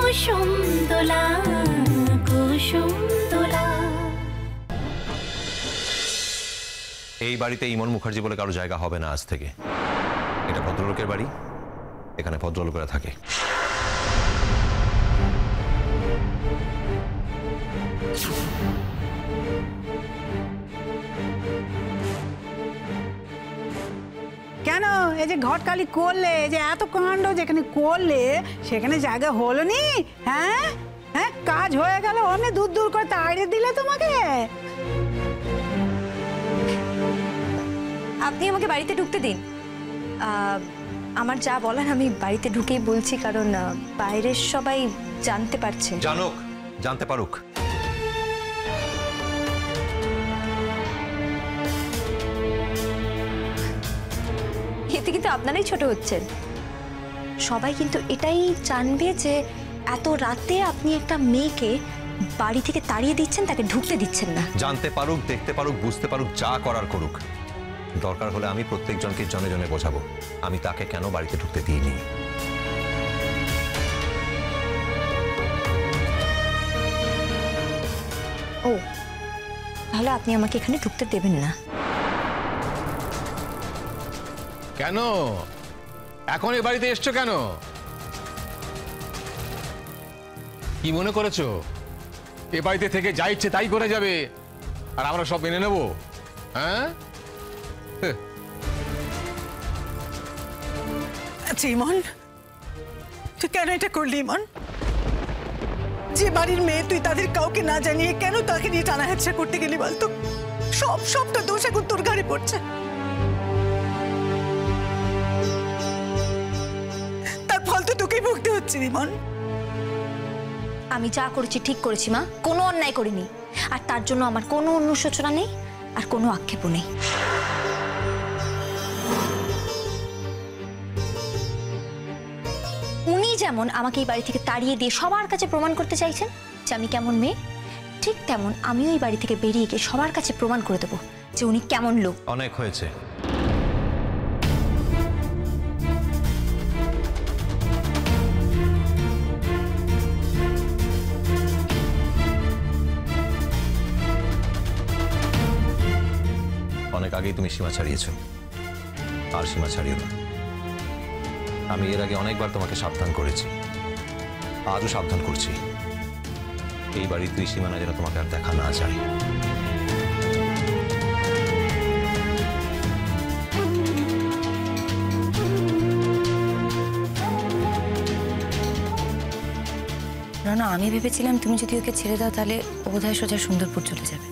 কুসুম দোলা কুসুম দোলা। এই বাড়িতে ইমন মুখার্জি বলে কারো জায়গা হবে না আজ থেকে। এটা ভদ্রলোকের বাড়ি, এখানে ভদ্রলোকেরা থাকে। কেন এই যে ঘটকালি করলে, যে এত কাণ্ড যেখানে করলে সেখানে জায়গা হলো নি? হ্যাঁ হ্যাঁ, কাজ হয়ে গেল, অনেক দূর দূর করে তাড়িয়ে দিলে তোমাকে। আপনি আমাকে বাড়িতে ঢুকতে দিন। আমার যা বলার আমি বাড়িতে ঢুকেই বলছি, কারণ বাইরের সবাই জানতে পারছে। জানুক, জানতে পারুক। এতে কিন্তু আপনারাই ছোট হচ্ছেন। সবাই কিন্তু এটাই জানবে যে এত রাতে আপনি একটা মেয়েকে বাড়ি থেকে তাড়িয়ে দিচ্ছেন, তাকে ঢুকতে দিচ্ছেন না। জানতে পারুক, দেখতে পারুক, বুঝতে পারুক, যা করার করুক। দরকার হলে আমি প্রত্যেকজনকে জনে জনে বোঝাবো আমি তাকে কেন বাড়িতে ঢুকতে দিইনি। ও, তাহলে আপনি আমাকে এখানে ঢুকতে দেবেন না? কেন এখন এই বাড়িতে এসছো কেন? কি মনে করেছো এ বাড়িতে থেকে যা ইচ্ছে তাই করে যাবে আর আমরা সব মেনে নেব? হ্যাঁ, আচ্ছা ইমন, তুই কেন এটা করলি ইমন? যে বাড়ির মেয়ে তুই তাদের কাউকে না জানিয়ে কেন তাকে নিয়ে টানা হেঁচড়া করতে গেলি বলতো? সবটা দোষ এখন তোর ঘাড়ে পড়ছে। তার ফল তো তোকেই ভুগতে হচ্ছে ইমন। আমি যা করেছি ঠিক করেছি মা, কোনো অন্যায় করিনি। আর তার জন্য আমার কোনো অনুশোচনা নেই আর কোনো আক্ষেপও নেই। উনি যেমন আমাকে এই বাড়ি থেকে তাড়িয়ে দিয়ে সবার কাছে প্রমাণ করতে চাইছেন যে আমি কেমন মেয়ে, ঠিক তেমন আমিও এই বাড়ি থেকে বেরিয়ে গিয়ে সবার কাছে প্রমাণ করে দেবো যে উনি কেমন লোক। অনেক হয়েছে। অনেক আগেই তুমি সীমা ছাড়িয়েছো, আর সীমা ছাড়িও না। আমি এর আগে অনেকবার তোমাকে সাবধান করেছি, আজও সাবধান করছি। এই বাড়ির দুই সীমানা যেন তোমাকে আর দেখা না যায়। না, আমি ভেবেছিলাম তুমি যদি ওকে ছেড়ে দাও তাহলে ও বোধহয় সোজা সুন্দরপুর চলে যাবে।